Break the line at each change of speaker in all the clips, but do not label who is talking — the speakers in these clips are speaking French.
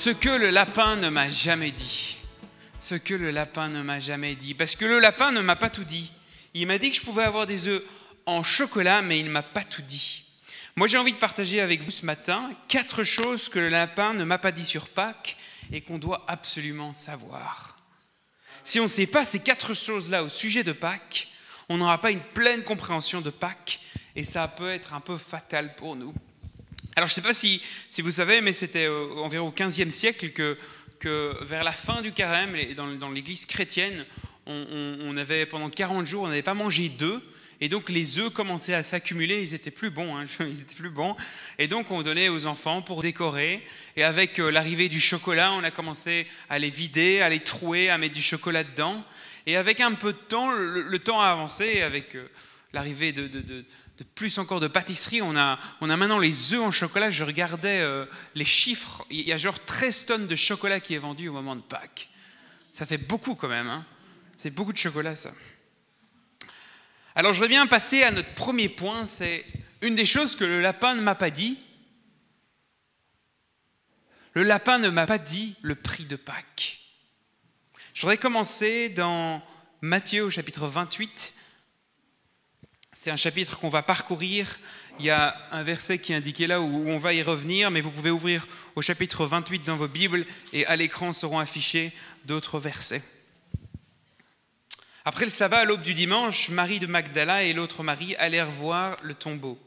ce que le lapin ne m'a jamais dit. Ce que le lapin ne m'a jamais dit. Parce que le lapin ne m'a pas tout dit. Il m'a dit que je pouvais avoir des œufs en chocolat, mais il ne m'a pas tout dit. Moi, j'ai envie de partager avec vous ce matin 4 choses que le lapin ne m'a pas dit sur Pâques et qu'on doit absolument savoir. Si on ne sait pas ces 4 choses-là au sujet de Pâques, on n'aura pas une pleine compréhension de Pâques et ça peut être un peu fatal pour nous. Alors, je ne sais pas si vous savez, mais c'était environ au XVe siècle que vers la fin du carême, dans l'église chrétienne, on avait pendant 40 jours, on n'avait pas mangé d'œufs. Et donc les œufs commençaient à s'accumuler, ils étaient plus bons, ils étaient plus bons. Et donc on donnait aux enfants pour décorer. Et avec l'arrivée du chocolat, on a commencé à les vider, à les trouer, à mettre du chocolat dedans. Et avec un peu de temps, le temps a avancé. Et avec l'arrivée de plus encore de pâtisserie, on a maintenant les œufs en chocolat. Je regardais les chiffres. Il y a genre 13 tonnes de chocolat qui est vendu au moment de Pâques. Ça fait beaucoup quand même, hein. C'est beaucoup de chocolat, ça. Alors, je voudrais bien passer à notre premier point, c'est une des choses que le lapin ne m'a pas dit. Le lapin ne m'a pas dit le prix de Pâques. Je voudrais commencer dans Matthieu au chapitre 28. C'est un chapitre qu'on va parcourir. Il y a un verset qui est indiqué là où on va y revenir, mais vous pouvez ouvrir au chapitre 28 dans vos Bibles et à l'écran seront affichés d'autres versets. Après le sabbat, à l'aube du dimanche, Marie de Magdala et l'autre Marie allèrent voir le tombeau.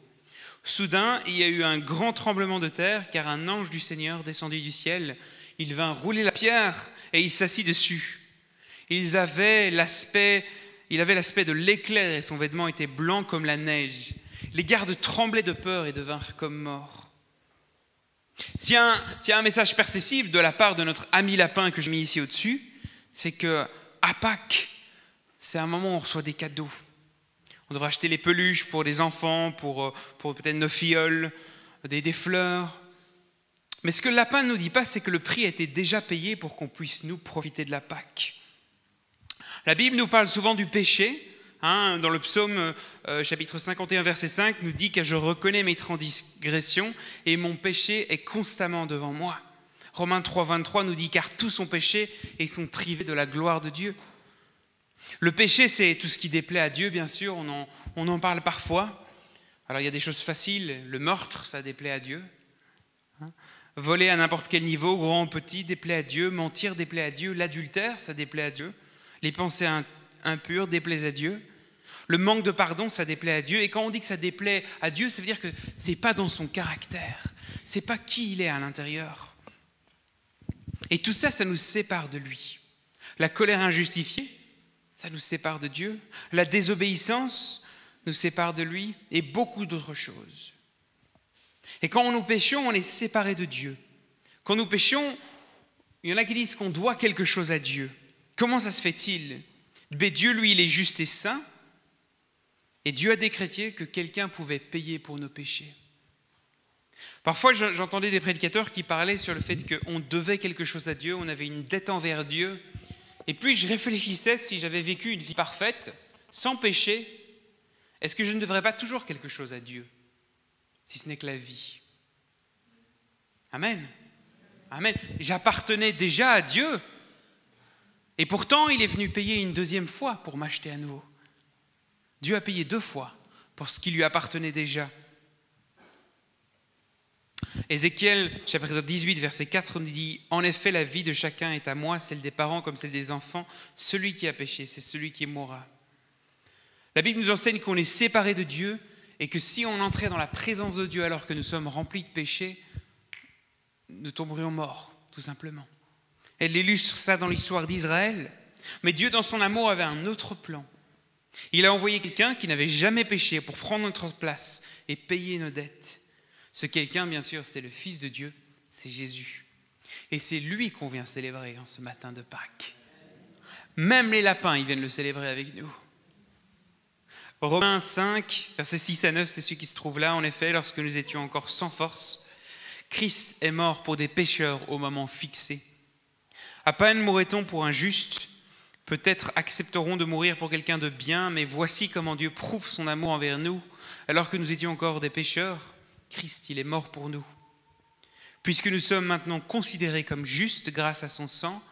Soudain, il y a eu un grand tremblement de terre, car un ange du Seigneur descendit du ciel. Il vint rouler la pierre et il s'assit dessus. Il avait l'aspect de l'éclair et son vêtement était blanc comme la neige. Les gardes tremblaient de peur et devinrent comme morts. S'il y a un message perceptible de la part de notre ami lapin que je mets ici au-dessus, c'est qu'à Pâques, c'est un moment où on reçoit des cadeaux. On devrait acheter les peluches pour les enfants, pour peut-être nos filleuls, des fleurs. Mais ce que le lapin ne nous dit pas, c'est que le prix a été déjà payé pour qu'on puisse nous profiter de la Pâque. La Bible nous parle souvent du péché. Dans le psaume chapitre 51, verset 5, nous dit que je reconnais mes transgressions et mon péché est constamment devant moi. Romains 3, 23 nous dit car tous ont péché et sont privés de la gloire de Dieu. Le péché, c'est tout ce qui déplaît à Dieu, bien sûr, on en parle parfois. Alors, il y a des choses faciles, le meurtre, ça déplaît à Dieu. Voler à n'importe quel niveau, grand ou petit, déplaît à Dieu. Mentir déplaît à Dieu. L'adultère, ça déplaît à Dieu. Les pensées impures déplaisent à Dieu. Le manque de pardon, ça déplaît à Dieu. Et quand on dit que ça déplaît à Dieu, ça veut dire que ce n'est pas dans son caractère. Ce n'est pas qui il est à l'intérieur. Et tout ça, ça nous sépare de lui. La colère injustifiée, ça nous sépare de Dieu. La désobéissance nous sépare de lui et beaucoup d'autres choses. Et quand nous péchons, on est séparés de Dieu. Quand nous péchons, il y en a qui disent qu'on doit quelque chose à Dieu. Comment ça se fait-il ? Mais Dieu, lui, il est juste et saint. Et Dieu a décrété que quelqu'un pouvait payer pour nos péchés. Parfois, j'entendais des prédicateurs qui parlaient sur le fait qu'on devait quelque chose à Dieu, on avait une dette envers Dieu. Et puis je réfléchissais, si j'avais vécu une vie parfaite, sans péché, est-ce que je ne devrais pas toujours quelque chose à Dieu, si ce n'est que la vie ? Amen. Amen. J'appartenais déjà à Dieu. Et pourtant, il est venu payer une 2e fois pour m'acheter à nouveau. Dieu a payé 2 fois pour ce qui lui appartenait déjà. Ézéchiel, chapitre 18, verset 4, nous dit « En effet, la vie de chacun est à moi, celle des parents comme celle des enfants. Celui qui a péché, c'est celui qui mourra. » La Bible nous enseigne qu'on est séparé de Dieu et que si on entrait dans la présence de Dieu alors que nous sommes remplis de péché, nous tomberions morts, tout simplement. Elle illustre ça dans l'histoire d'Israël. Mais Dieu, dans son amour, avait un autre plan. Il a envoyé quelqu'un qui n'avait jamais péché pour prendre notre place et payer nos dettes. Ce quelqu'un, bien sûr, c'est le Fils de Dieu, c'est Jésus. Et c'est lui qu'on vient célébrer en ce matin de Pâques. Même les lapins, ils viennent le célébrer avec nous. Romains 5, versets 6 à 9, c'est celui qui se trouve là. En effet, lorsque nous étions encore sans force, Christ est mort pour des pécheurs au moment fixé. À peine mourrait-on pour un juste, peut-être accepterons de mourir pour quelqu'un de bien, mais voici comment Dieu prouve son amour envers nous. Alors que nous étions encore des pécheurs, Christ, il est mort pour nous. Puisque nous sommes maintenant considérés comme justes grâce à son sang,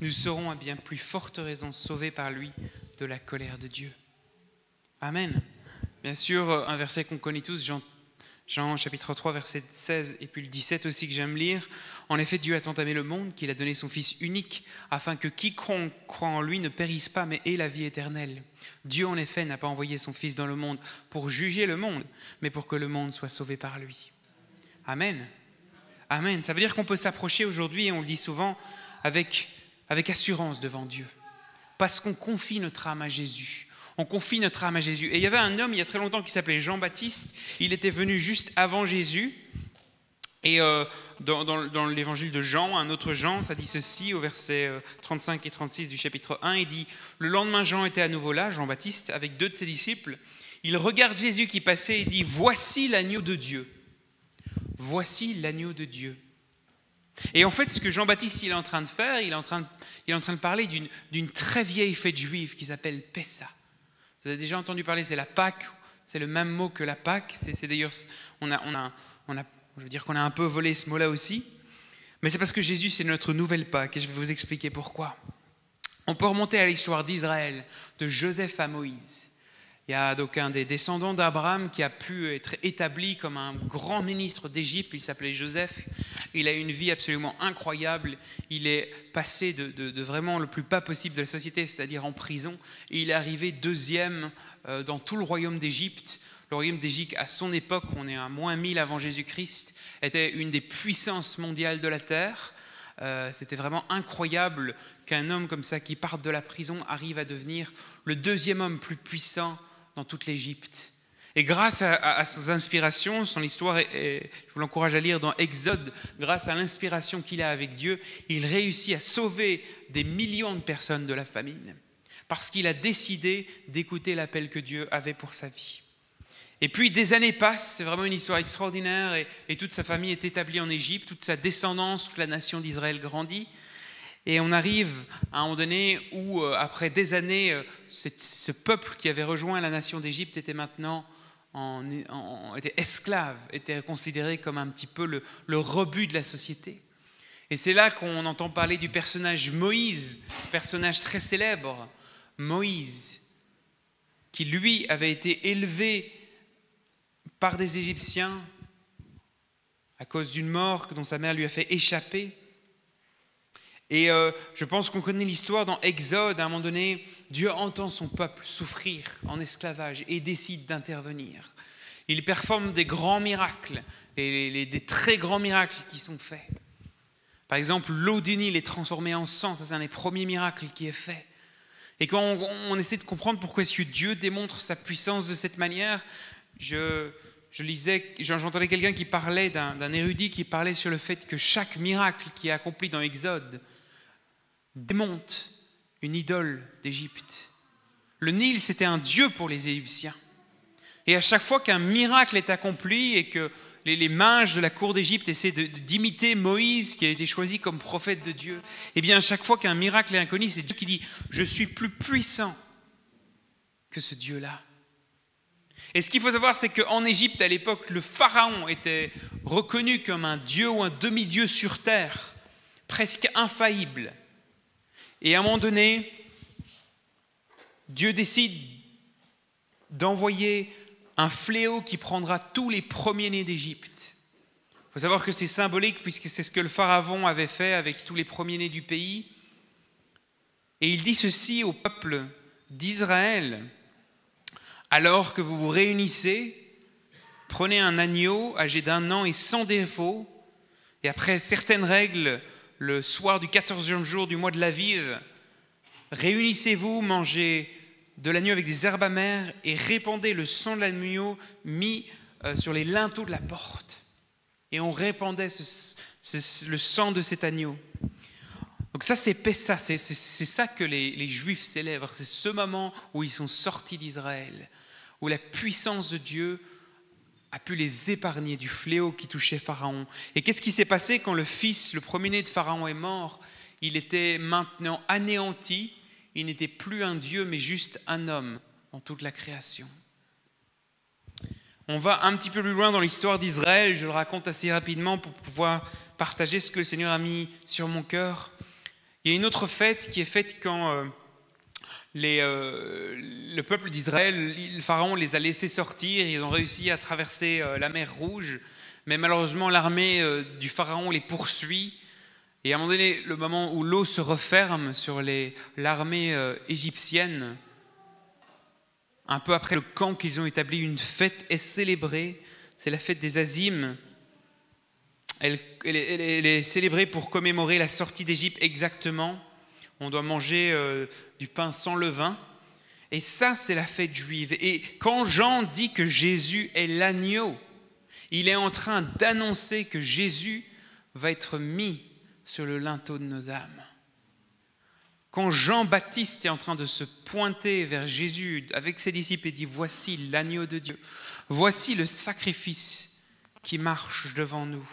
nous serons à bien plus forte raison sauvés par lui de la colère de Dieu. Amen. Bien sûr, un verset qu'on connaît tous, Jean chapitre 3, verset 16 et puis le 17 aussi que j'aime lire. En effet, Dieu a tant aimé le monde qu'il a donné son Fils unique afin que quiconque croit en lui ne périsse pas mais ait la vie éternelle. Dieu en effet n'a pas envoyé son Fils dans le monde pour juger le monde, mais pour que le monde soit sauvé par lui. Amen. Amen. Ça veut dire qu'on peut s'approcher aujourd'hui, et on le dit souvent, avec assurance devant Dieu. Parce qu'on confie notre âme à Jésus. On confie notre âme à Jésus. Et il y avait un homme il y a très longtemps qui s'appelait Jean-Baptiste. Il était venu juste avant Jésus. Et dans l'évangile de Jean, un autre Jean, ça dit ceci au verset 35 et 36 du chapitre 1. Il dit « Le lendemain, Jean était à nouveau là, Jean-Baptiste, avec 2 de ses disciples. Il regarde Jésus qui passait et dit « Voici l'agneau de Dieu. Voici l'agneau de Dieu. » Et en fait, ce que Jean-Baptiste il est en train de faire, il est en train de parler d'une très vieille fête juive qui s'appelle Pessa. Vous avez déjà entendu parler, c'est la Pâque, c'est le même mot que la Pâque. C'est d'ailleurs, je veux dire qu'on a un peu volé ce mot-là aussi. Mais c'est parce que Jésus, c'est notre nouvelle Pâque, et je vais vous expliquer pourquoi. On peut remonter à l'histoire d'Israël, de Joseph à Moïse. Il y a donc un des descendants d'Abraham qui a pu être établi comme un grand ministre d'Égypte. Il s'appelait Joseph. Il a eu une vie absolument incroyable. Il est passé de vraiment le plus bas possible de la société, c'est-à-dire en prison. Et il est arrivé 2e dans tout le royaume d'Égypte. Le royaume d'Égypte, à son époque, on est à moins 1000 avant Jésus-Christ, était une des puissances mondiales de la terre. C'était vraiment incroyable qu'un homme comme ça, qui parte de la prison, arrive à devenir le 2e homme plus puissant dans toute l'Égypte. Et grâce à ses inspirations, son histoire, je vous l'encourage à lire dans Exode, grâce à l'inspiration qu'il a avec Dieu, il réussit à sauver des millions de personnes de la famine, parce qu'il a décidé d'écouter l'appel que Dieu avait pour sa vie. Et puis des années passent, c'est vraiment une histoire extraordinaire, et toute sa famille est établie en Égypte, toute sa descendance, toute la nation d'Israël grandit. Et on arrive à un moment donné où, après des années, ce peuple qui avait rejoint la nation d'Égypte était maintenant était esclave, était considéré comme un petit peu le rebut de la société. Et c'est là qu'on entend parler du personnage Moïse, personnage très célèbre, Moïse, qui lui avait été élevé par des Égyptiens à cause d'une mort dont sa mère lui a fait échapper. Et je pense qu'on connaît l'histoire dans Exode. À un moment donné, Dieu entend son peuple souffrir en esclavage et décide d'intervenir. Il performe des grands miracles, des très grands miracles qui sont faits. Par exemple, l'eau du Nil est transformée en sang. Ça, c'est un des premiers miracles qui est fait. Et quand on essaie de comprendre pourquoi est-ce que Dieu démontre sa puissance de cette manière, j'entendais quelqu'un qui parlait d'un érudit qui parlait sur le fait que chaque miracle qui est accompli dans Exode démonte une idole d'Égypte. Le Nil, c'était un dieu pour les Égyptiens. Et à chaque fois qu'un miracle est accompli et que les mages de la cour d'Égypte essaient d'imiter Moïse, qui a été choisi comme prophète de Dieu, et bien à chaque fois qu'un miracle est inconnu, c'est Dieu qui dit « Je suis plus puissant que ce Dieu-là ». Et ce qu'il faut savoir, c'est qu'en Égypte, à l'époque, le pharaon était reconnu comme un dieu ou un demi-dieu sur terre, presque infaillible. Et à un moment donné, Dieu décide d'envoyer un fléau qui prendra tous les premiers-nés d'Égypte. Il faut savoir que c'est symbolique puisque c'est ce que le pharaon avait fait avec tous les premiers-nés du pays. Et il dit ceci au peuple d'Israël: alors que vous vous réunissez, prenez un agneau âgé d'1 an et sans défaut, et après certaines règles, le soir du 14e jour du mois de l'Aviv, réunissez-vous, mangez de l'agneau avec des herbes amères et répandez le sang de l'agneau mis sur les linteaux de la porte. Et on répandait le sang de cet agneau. Donc ça, c'est Pessa, c'est ça que les Juifs célèbrent. C'est ce moment où ils sont sortis d'Israël, où la puissance de Dieu a pu les épargner du fléau qui touchait Pharaon. Et qu'est-ce qui s'est passé quand le fils, le premier-né de Pharaon est mort? Il était maintenant anéanti. Il n'était plus un Dieu, mais juste un homme dans toute la création. On va un petit peu plus loin dans l'histoire d'Israël. Je le raconte assez rapidement pour pouvoir partager ce que le Seigneur a mis sur mon cœur. Il y a une autre fête qui est faite quand le peuple d'Israël, le Pharaon les a laissés sortir, ils ont réussi à traverser la mer Rouge, mais malheureusement l'armée du Pharaon les poursuit. Et à un moment donné, le moment où l'eau se referme sur l'armée égyptienne, un peu après le camp qu'ils ont établi, une fête est célébrée, c'est la fête des Azimes. Elle est célébrée pour commémorer la sortie d'Égypte exactement. On doit manger du pain sans levain. Et ça, c'est la fête juive. Et quand Jean dit que Jésus est l'agneau, il est en train d'annoncer que Jésus va être mis sur le linteau de nos âmes. Quand Jean-Baptiste est en train de se pointer vers Jésus avec ses disciples et dit « Voici l'agneau de Dieu, voici le sacrifice qui marche devant nous ».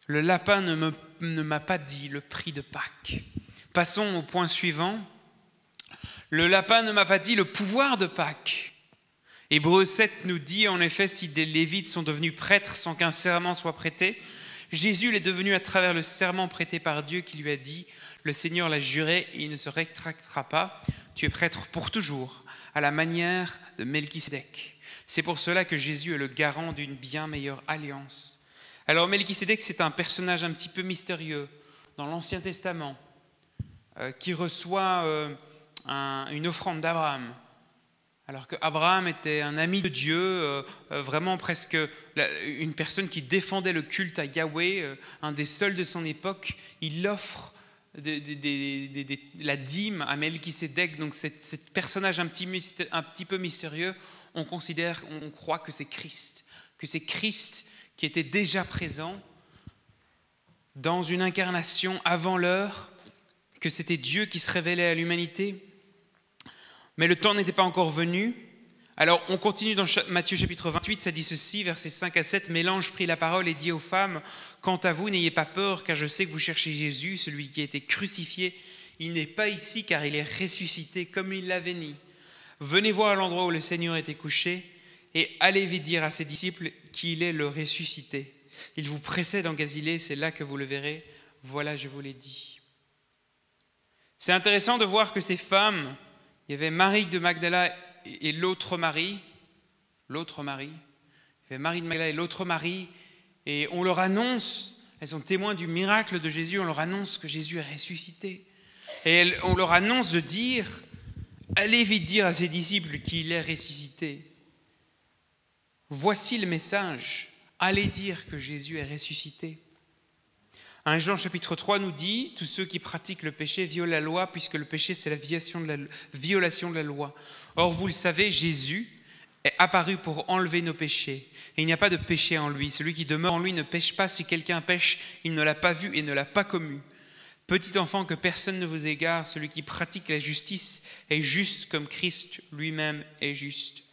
Le lapin ne m'a pas dit le prix de Pâques. Passons au point suivant. Le lapin ne m'a pas dit le pouvoir de Pâques. Hébreux 7 nous dit en effet, si des Lévites sont devenus prêtres sans qu'un serment soit prêté, Jésus l'est devenu à travers le serment prêté par Dieu qui lui a dit, le Seigneur l'a juré et il ne se rétractera pas, tu es prêtre pour toujours, à la manière de Melchisédek. C'est pour cela que Jésus est le garant d'une bien meilleure alliance. Alors Melchisédek, c'est un personnage un petit peu mystérieux dans l'Ancien Testament qui reçoit une offrande d'Abraham. Alors qu'Abraham était un ami de Dieu, vraiment presque une personne qui défendait le culte à Yahweh, un des seuls de son époque, il offre la dîme à Melchisédek, donc ce personnage un petit peu mystérieux, on croit que c'est Christ qui était déjà présent dans une incarnation avant l'heure, que c'était Dieu qui se révélait à l'humanité. Mais le temps n'était pas encore venu. Alors on continue dans Matthieu chapitre 28, ça dit ceci, versets 5 à 7. « Mais l'ange prit la parole et dit aux femmes, « Quant à vous, n'ayez pas peur, car je sais que vous cherchez Jésus, celui qui a été crucifié. Il n'est pas ici, car il est ressuscité comme il l'avait dit. Venez voir l'endroit où le Seigneur était couché, et allez vite dire à ses disciples qu'il est le ressuscité. Il vous précède en Galilée, c'est là que vous le verrez. Voilà, je vous l'ai dit. » C'est intéressant de voir que ces femmes, il y avait Marie de Magdala et l'autre Marie. Il y avait Marie de Magdala et l'autre Marie. Et on leur annonce, elles sont témoins du miracle de Jésus, on leur annonce que Jésus est ressuscité. Et on leur annonce de dire, allez vite dire à ses disciples qu'il est ressuscité. Voici le message, allez dire que Jésus est ressuscité. 1 Jean chapitre 3 nous dit, tous ceux qui pratiquent le péché violent la loi, puisque le péché c'est la violation de la loi. Or vous le savez, Jésus est apparu pour enlever nos péchés. Et il n'y a pas de péché en lui. Celui qui demeure en lui ne pêche pas. Si quelqu'un pêche, il ne l'a pas vu et ne l'a pas commu. Petit enfant, que personne ne vous égare, celui qui pratique la justice est juste comme Christ lui-même est juste.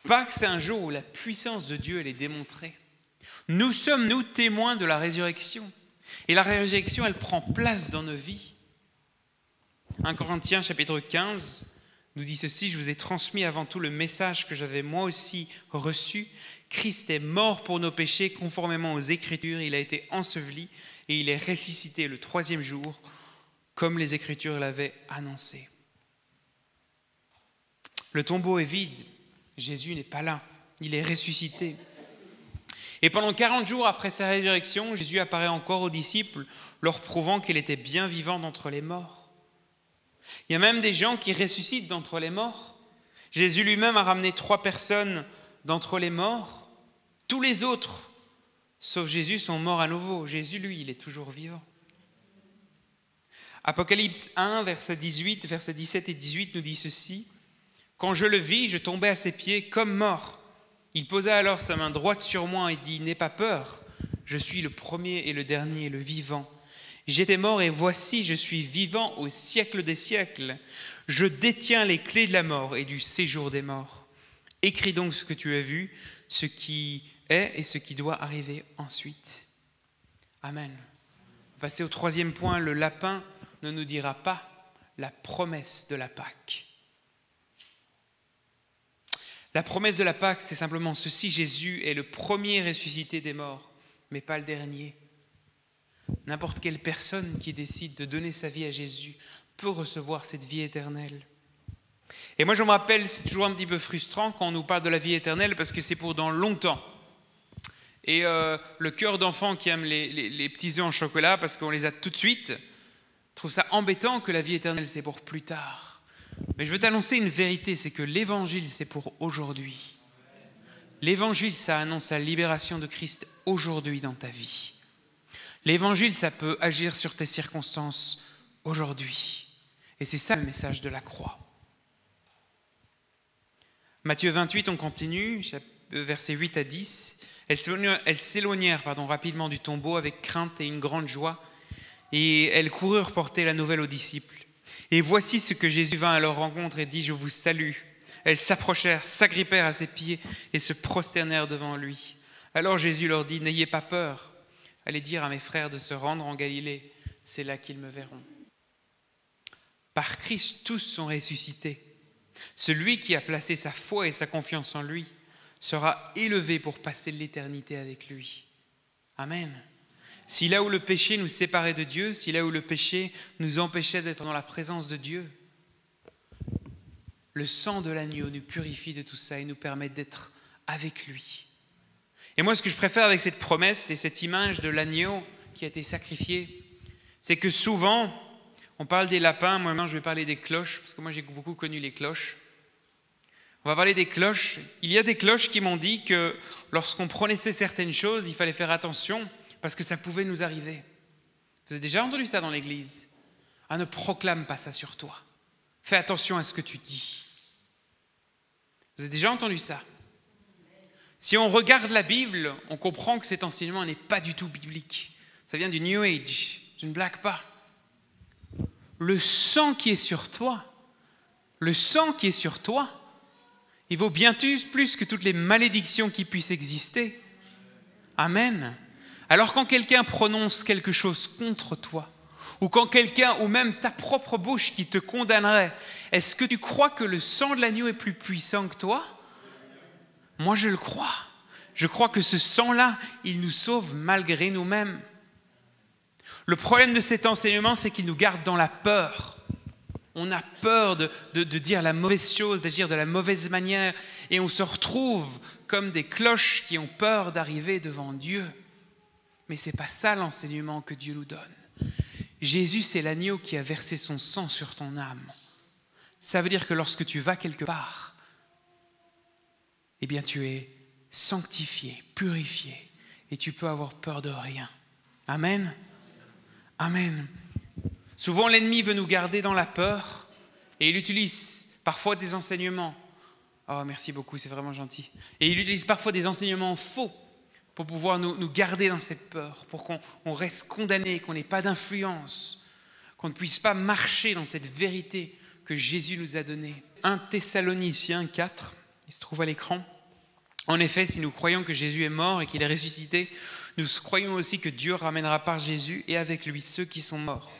Pâques, c'est un jour où la puissance de Dieu elle est démontrée. Nous sommes, nous, témoins de la résurrection. Et la résurrection, elle prend place dans nos vies. 1 Corinthiens chapitre 15 nous dit ceci, « Je vous ai transmis avant tout le message que j'avais moi aussi reçu. Christ est mort pour nos péchés conformément aux Écritures. Il a été enseveli et il est ressuscité le 3e jour, comme les Écritures l'avaient annoncé. » Le tombeau est vide. Jésus n'est pas là. Il est ressuscité. Et pendant 40 jours après sa résurrection, Jésus apparaît encore aux disciples, leur prouvant qu'il était bien vivant d'entre les morts. Il y a même des gens qui ressuscitent d'entre les morts. Jésus lui-même a ramené 3 personnes d'entre les morts. Tous les autres, sauf Jésus, sont morts à nouveau. Jésus, lui, il est toujours vivant. Apocalypse 1, versets 17 et 18 nous dit ceci. « Quand je le vis, je tombai à ses pieds comme mort. Il posa alors sa main droite sur moi et dit, « N'aie pas peur, je suis le premier et le dernier, le vivant. J'étais mort et voici, je suis vivant au siècle des siècles. Je détiens les clés de la mort et du séjour des morts. Écris donc ce que tu as vu, ce qui est et ce qui doit arriver ensuite. » Amen. Passer au 3e point, le lapin ne nous dira pas la promesse de la Pâque. La promesse de la Pâque, c'est simplement ceci: Jésus est le premier ressuscité des morts, mais pas le dernier. N'importe quelle personne qui décide de donner sa vie à Jésus peut recevoir cette vie éternelle. Et moi, je me rappelle, c'est toujours un petit peu frustrant quand on nous parle de la vie éternelle parce que c'est pour dans longtemps. Et le cœur d'enfant qui aime les petits œufs en chocolat parce qu'on les a tout de suite, trouve ça embêtant que la vie éternelle, c'est pour plus tard. Mais je veux t'annoncer une vérité, c'est que l'évangile, c'est pour aujourd'hui. L'évangile, ça annonce la libération de Christ aujourd'hui dans ta vie. L'évangile, ça peut agir sur tes circonstances aujourd'hui. Et c'est ça le message de la croix. Matthieu 28, on continue, versets 8 à 10. Elles s'éloignèrent rapidement du tombeau avec crainte et une grande joie, et elles coururent porter la nouvelle aux disciples. Et voici ce que Jésus vint à leur rencontre et dit: je vous salue. Elles s'approchèrent, s'agrippèrent à ses pieds et se prosternèrent devant lui. Alors Jésus leur dit: n'ayez pas peur, allez dire à mes frères de se rendre en Galilée, c'est là qu'ils me verront. Par Christ, tous sont ressuscités. Celui qui a placé sa foi et sa confiance en lui sera élevé pour passer l'éternité avec lui. Amen. Si là où le péché nous séparait de Dieu, si là où le péché nous empêchait d'être dans la présence de Dieu, le sang de l'agneau nous purifie de tout ça et nous permet d'être avec lui. Et moi, ce que je préfère avec cette promesse et cette image de l'agneau qui a été sacrifié, c'est que souvent, on parle des lapins, moi maintenant je vais parler des cloches, parce que moi j'ai beaucoup connu les cloches. On va parler des cloches. Il y a des cloches qui m'ont dit que lorsqu'on prononçait certaines choses, il fallait faire attention parce que ça pouvait nous arriver. Vous avez déjà entendu ça dans l'église? Ah, ne proclame pas ça sur toi. Fais attention à ce que tu dis. Vous avez déjà entendu ça? Si on regarde la Bible, on comprend que cet enseignement n'est pas du tout biblique. Ça vient du New Age. Je ne blague pas. Le sang qui est sur toi, il vaut bien plus que toutes les malédictions qui puissent exister. Amen. Alors quand quelqu'un prononce quelque chose contre toi, ou quand quelqu'un, ou même ta propre bouche qui te condamnerait, est-ce que tu crois que le sang de l'agneau est plus puissant que toi? Moi, je le crois. Je crois que ce sang-là, il nous sauve malgré nous-mêmes. Le problème de cet enseignement, c'est qu'il nous garde dans la peur. On a peur de dire la mauvaise chose, d'agir de la mauvaise manière, et on se retrouve comme des cloches qui ont peur d'arriver devant Dieu. Mais ce n'est pas ça l'enseignement que Dieu nous donne. Jésus, c'est l'agneau qui a versé son sang sur ton âme. Ça veut dire que lorsque tu vas quelque part, eh bien tu es sanctifié, purifié, et tu peux avoir peur de rien. Amen. Amen. Souvent, l'ennemi veut nous garder dans la peur et il utilise parfois des enseignements. Oh, merci beaucoup, c'est vraiment gentil. Et il utilise parfois des enseignements faux pour pouvoir nous garder dans cette peur, pour qu'on reste condamné, qu'on n'ait pas d'influence, qu'on ne puisse pas marcher dans cette vérité que Jésus nous a donnée. 1 Thessaloniciens 4, il se trouve à l'écran. En effet, si nous croyons que Jésus est mort et qu'il est ressuscité, nous croyons aussi que Dieu ramènera par Jésus et avec lui ceux qui sont morts.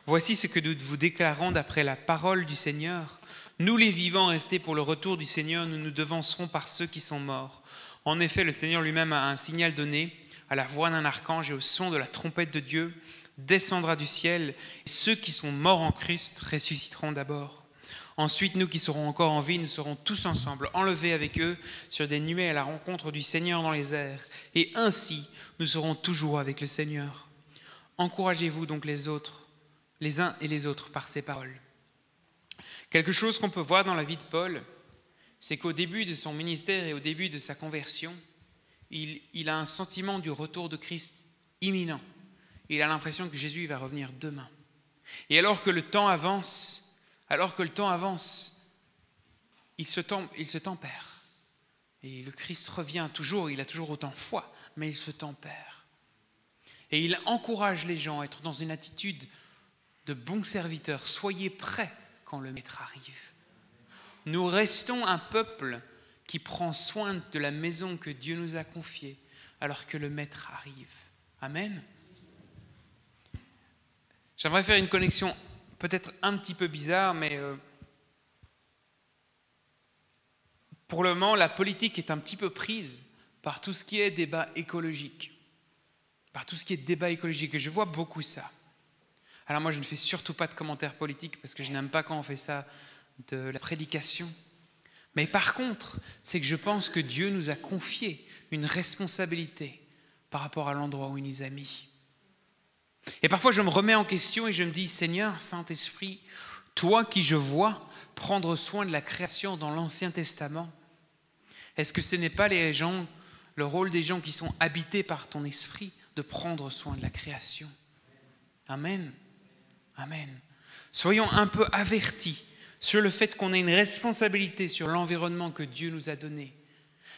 Voici ce que nous vous déclarons d'après la parole du Seigneur. Nous les vivants restés pour le retour du Seigneur, nous nous devancerons par ceux qui sont morts. En effet, le Seigneur lui-même a un signal donné, à la voix d'un archange et au son de la trompette de Dieu, descendra du ciel, et ceux qui sont morts en Christ ressusciteront d'abord. Ensuite, nous qui serons encore en vie, nous serons tous ensemble enlevés avec eux sur des nuées à la rencontre du Seigneur dans les airs. Et ainsi, nous serons toujours avec le Seigneur. Encouragez-vous donc les uns et les autres par ces paroles. Quelque chose qu'on peut voir dans la vie de Paul, c'est qu'au début de son ministère et au début de sa conversion, il a un sentiment du retour de Christ imminent. Il a l'impression que Jésus va revenir demain. Et alors que le temps avance, il se tempère. Et le Christ revient toujours, il a toujours autant foi, mais il se tempère. Et il encourage les gens à être dans une attitude de bons serviteurs. Soyez prêts quand le Maître arrive. Nous restons un peuple qui prend soin de la maison que Dieu nous a confiée alors que le Maître arrive. Amen. J'aimerais faire une connexion peut-être un petit peu bizarre, mais Pour le moment, la politique est un petit peu prise par tout ce qui est débat écologique. Et je vois beaucoup ça. Alors moi, je ne fais surtout pas de commentaires politiques parce que je n'aime pas quand on fait ça de la prédication. Mais par contre, c'est que je pense que Dieu nous a confié une responsabilité par rapport à l'endroit où il nous a mis. Et parfois, je me remets en question et je me dis, Seigneur, Saint-Esprit, toi qui je vois prendre soin de la création dans l'Ancien Testament, est-ce que ce n'est pas le rôle des gens qui sont habités par ton esprit de prendre soin de la création? Amen. Amen. Soyons un peu avertis sur le fait qu'on a une responsabilité sur l'environnement que Dieu nous a donné.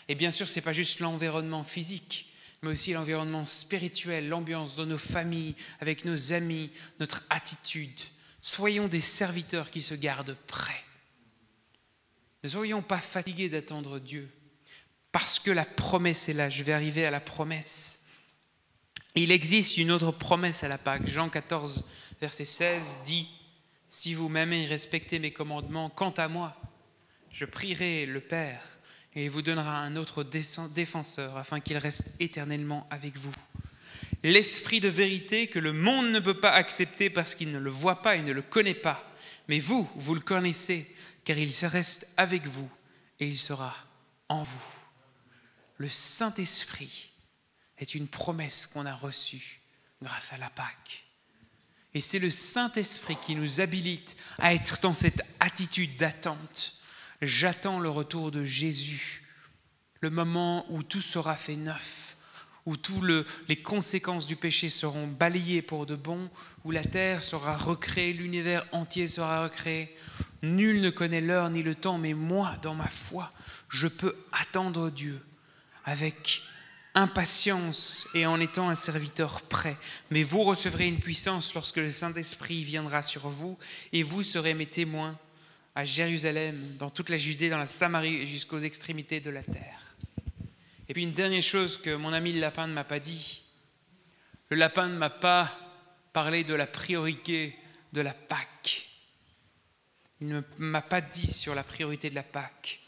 Et bien sûr, ce n'est pas juste l'environnement physique, mais aussi l'environnement spirituel, l'ambiance dans nos familles, avec nos amis, notre attitude. Soyons des serviteurs qui se gardent prêts. Ne soyons pas fatigués d'attendre Dieu, parce que la promesse est là. Je vais arriver à la promesse. Il existe une autre promesse à la Pâque. Jean 14, verset 16 dit « Si vous m'aimez et respectez mes commandements, quant à moi, je prierai le Père et il vous donnera un autre défenseur afin qu'il reste éternellement avec vous. L'esprit de vérité que le monde ne peut pas accepter parce qu'il ne le voit pas et ne le connaît pas. Mais vous, vous le connaissez car il reste avec vous et il sera en vous. » Le Saint-Esprit est une promesse qu'on a reçue grâce à la Pâque. Et c'est le Saint-Esprit qui nous habilite à être dans cette attitude d'attente. J'attends le retour de Jésus, le moment où tout sera fait neuf, où toutes les conséquences du péché seront balayées pour de bon, où la terre sera recréée, l'univers entier sera recréé. Nul ne connaît l'heure ni le temps, mais moi, dans ma foi, je peux attendre Dieu avec impatience et en étant un serviteur prêt. Mais vous recevrez une puissance lorsque le Saint-Esprit viendra sur vous et vous serez mes témoins à Jérusalem, dans toute la Judée, dans la Samarie et jusqu'aux extrémités de la terre. Et puis une dernière chose que mon ami le lapin ne m'a pas dit. Le lapin ne m'a pas parlé de la priorité de la Pâque. Il ne m'a pas dit sur la priorité de la Pâque.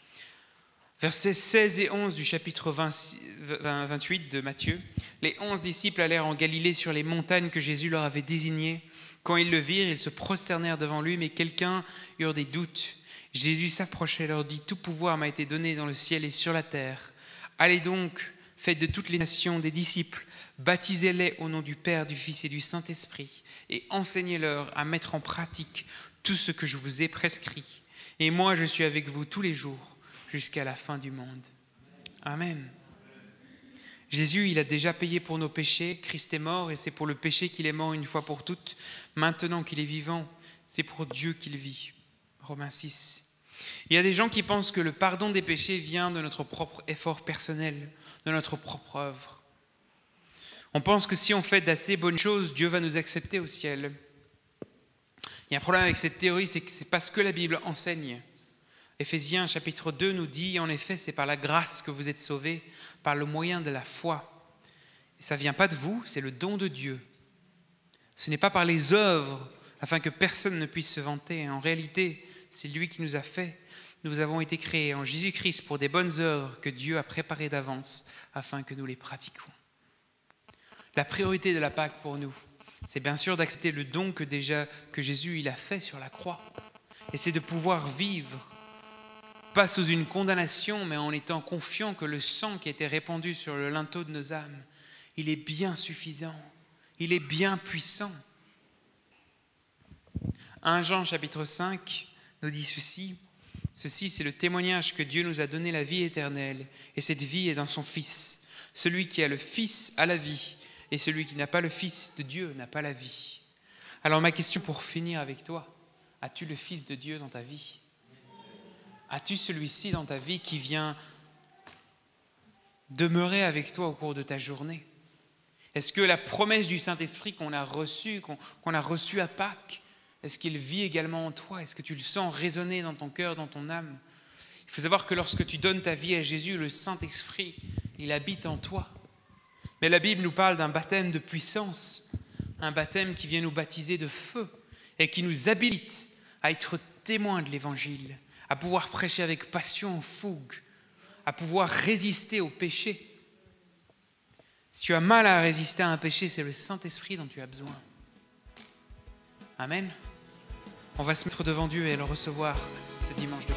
Versets 16 et 11 du chapitre 28 de Matthieu. Les 11 disciples allèrent en Galilée sur les montagnes que Jésus leur avait désignées. Quand ils le virent, ils se prosternèrent devant lui, mais quelqu'un eurent des doutes. Jésus s'approcha et leur dit « Tout pouvoir m'a été donné dans le ciel et sur la terre. Allez donc, faites de toutes les nations des disciples, baptisez-les au nom du Père, du Fils et du Saint-Esprit, et enseignez-leur à mettre en pratique tout ce que je vous ai prescrit. Et moi, je suis avec vous tous les jours, jusqu'à la fin du monde. » Amen. Jésus, il a déjà payé pour nos péchés. Christ est mort et c'est pour le péché qu'il est mort une fois pour toutes. Maintenant qu'il est vivant, c'est pour Dieu qu'il vit. Romains 6. Il y a des gens qui pensent que le pardon des péchés vient de notre propre effort personnel, de notre propre œuvre. On pense que si on fait d'assez bonnes choses, Dieu va nous accepter au ciel. Il y a un problème avec cette théorie, c'est que ce n'est pas ce que la Bible enseigne. Éphésiens chapitre 2 nous dit, en effet, c'est par la grâce que vous êtes sauvés, par le moyen de la foi. Et ça ne vient pas de vous, c'est le don de Dieu. Ce n'est pas par les œuvres, afin que personne ne puisse se vanter. En réalité, c'est lui qui nous a fait. Nous avons été créés en Jésus-Christ pour des bonnes œuvres que Dieu a préparées d'avance, afin que nous les pratiquions. La priorité de la Pâque pour nous, c'est bien sûr d'accepter le don que Jésus il a fait sur la croix. Et c'est de pouvoir vivre pas sous une condamnation, mais en étant confiant que le sang qui a été répandu sur le linteau de nos âmes, il est bien suffisant, il est bien puissant. 1 Jean chapitre 5 nous dit ceci, c'est le témoignage que Dieu nous a donné la vie éternelle, et cette vie est dans son Fils. Celui qui a le Fils a la vie, et celui qui n'a pas le Fils de Dieu n'a pas la vie. Alors ma question pour finir avec toi, as-tu le Fils de Dieu dans ta vie ? As-tu celui-ci dans ta vie qui vient demeurer avec toi au cours de ta journée ? Est-ce que la promesse du Saint-Esprit qu'on a reçue à Pâques, est-ce qu'il vit également en toi ? Est-ce que tu le sens résonner dans ton cœur, dans ton âme ? Il faut savoir que lorsque tu donnes ta vie à Jésus, le Saint-Esprit, il habite en toi. Mais la Bible nous parle d'un baptême de puissance, un baptême qui vient nous baptiser de feu et qui nous habilite à être témoins de l'Évangile, à pouvoir prêcher avec passion, fougue, à pouvoir résister au péché. Si tu as mal à résister à un péché, c'est le Saint-Esprit dont tu as besoin. Amen. On va se mettre devant Dieu et le recevoir ce dimanche de